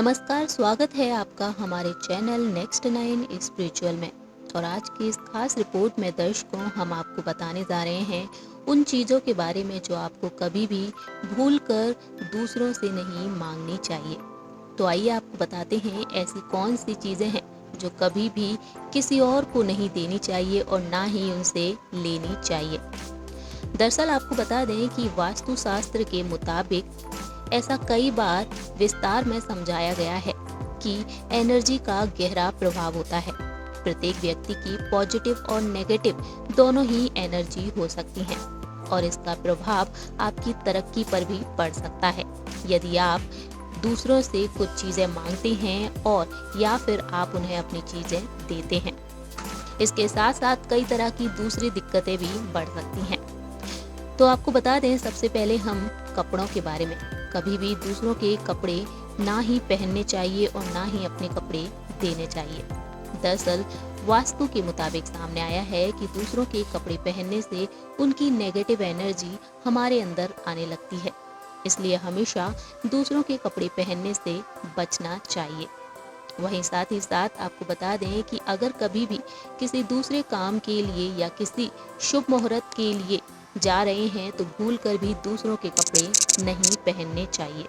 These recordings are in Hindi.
नमस्कार, स्वागत है आपका हमारे चैनल नेक्स्ट 9 स्पिरिचुअल में। और आज की इस खास रिपोर्ट में दर्शकों हम आपको बताने जा रहे हैं उन चीज़ों के बारे में जो आपको कभी भी भूलकर दूसरों से नहीं मांगनी चाहिए। तो आइए आपको बताते हैं ऐसी कौन सी चीज़ें हैं जो कभी भी किसी और को नहीं देनी चाहिए और ना ही उनसे लेनी चाहिए। दरअसल आपको बता दें कि वास्तुशास्त्र के मुताबिक ऐसा कई बार विस्तार में समझाया गया है कि एनर्जी का गहरा प्रभाव होता है। प्रत्येक व्यक्ति की पॉजिटिव और नेगेटिव दोनों ही एनर्जी हो सकती हैं और इसका प्रभाव आपकी तरक्की पर भी पड़ सकता है यदि आप दूसरों से कुछ चीज़ें मांगते हैं और या फिर आप उन्हें अपनी चीज़ें देते हैं। इसके साथ साथ कई तरह की दूसरी दिक्कतें भी बढ़ सकती हैं। तो आपको बता दें सबसे पहले हम कपड़ों के बारे में। कभी भी दूसरों के कपड़े ना ही पहनने चाहिए और ना ही अपने कपड़े देने चाहिए। दरअसल वास्तु के मुताबिक सामने आया है कि दूसरों के कपड़े पहनने से उनकी नेगेटिव एनर्जी हमारे अंदर आने लगती है, इसलिए हमेशा दूसरों के कपड़े पहनने से बचना चाहिए। वहीं साथ ही साथ आपको बता दें कि अगर कभी भी किसी दूसरे काम के लिए या किसी शुभ मुहूर्त के लिए जा रहे हैं तो भूल कर भी दूसरों के कपड़े नहीं पहनने चाहिए।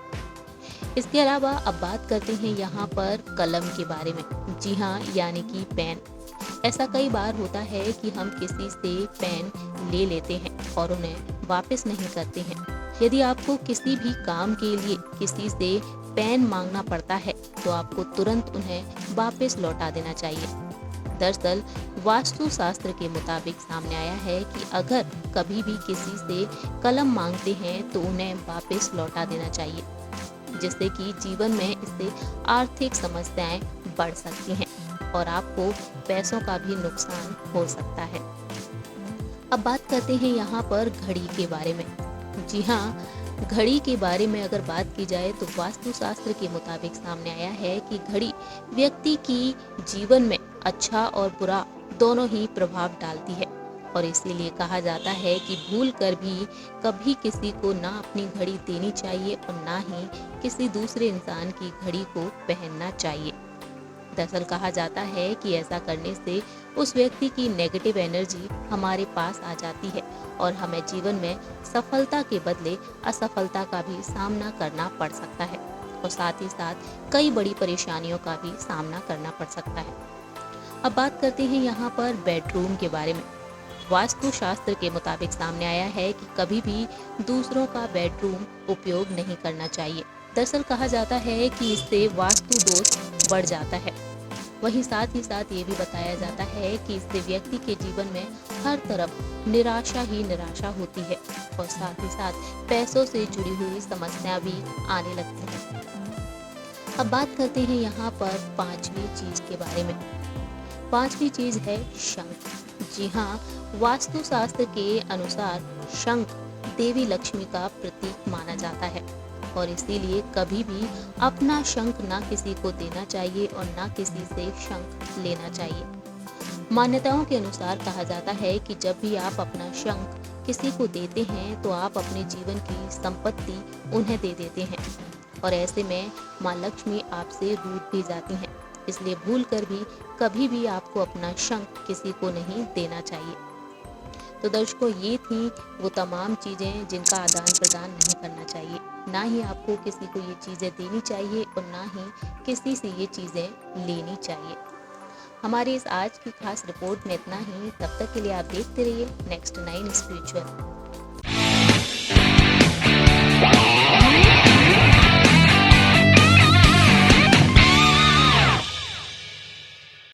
इसके अलावा अब बात करते हैं यहाँ पर कलम के बारे में। जी हाँ, यानी कि पेन। ऐसा कई बार होता है कि हम किसी से पेन ले लेते हैं और उन्हें वापस नहीं करते हैं। यदि आपको किसी भी काम के लिए किसी से पेन मांगना पड़ता है तो आपको तुरंत उन्हें वापस लौटा देना चाहिए। दरअसल वास्तुशास्त्र के मुताबिक सामने आया है कि अगर कभी भी किसी से कलम मांगते हैं तो उन्हें वापस लौटा देना चाहिए, जिससे कि जीवन में इससे आर्थिक समस्याएं बढ़ सकती हैं और आपको पैसों का भी नुकसान हो सकता है। अब बात करते हैं यहाँ पर घड़ी के बारे में। जी हाँ, घड़ी के बारे में अगर बात की जाए तो वास्तुशास्त्र के मुताबिक सामने आया है कि घड़ी व्यक्ति की जीवन में अच्छा और बुरा दोनों ही प्रभाव डालती है और इसीलिए कहा जाता है कि भूल कर भी कभी किसी को ना अपनी घड़ी देनी चाहिए और ना ही किसी दूसरे इंसान की घड़ी को पहनना चाहिए। दरअसल कहा जाता है कि ऐसा करने से उस व्यक्ति की नेगेटिव एनर्जी हमारे पास आ जाती है और हमें जीवन में सफलता के बदले असफलता का भी सामना करना पड़ सकता है और साथ ही साथ कई बड़ी परेशानियों का भी सामना करना पड़ सकता है। अब बात करते हैं यहाँ पर बेडरूम के बारे में। वास्तुशास्त्र के मुताबिक सामने आया है कि कभी भी दूसरों का बेडरूम उपयोग नहीं करना चाहिए। दरअसल कहा जाता है कि इससे वास्तु दोष बढ़ जाता है। वहीं साथ ही साथ ये भी बताया जाता है कि इससे व्यक्ति के जीवन में हर तरफ निराशा ही निराशा होती है और साथ ही साथ पैसों से जुड़ी हुई समस्या भी आने लगती है। अब बात करते हैं यहाँ पर पांचवी चीज के बारे में। पांचवी चीज है शंख। जी हाँ, वास्तुशास्त्र के अनुसार शंख देवी लक्ष्मी का प्रतीक माना जाता है और इसीलिए कभी भी अपना शंख ना किसी को देना चाहिए और ना किसी से शंख लेना चाहिए। मान्यताओं के अनुसार कहा जाता है कि जब भी आप अपना शंख किसी को देते हैं तो आप अपने जीवन की संपत्ति उन्हें दे देते हैं और ऐसे में माँ लक्ष्मी आपसे रूठ भी जाती हैं। इसलिए भूल कर भी कभी भी आपको अपना शंख किसी को नहीं देना चाहिए। तो दर्शकों, ये थी वो तमाम चीज़ें जिनका आदान प्रदान नहीं करना चाहिए। ना ही आपको किसी को ये चीज़ें देनी चाहिए और ना ही किसी से ये चीज़ें लेनी चाहिए। हमारी इस आज की खास रिपोर्ट में इतना ही। तब तक के लिए आप देखते रहिए नेक्स्ट 9 स्पिरिचुअल।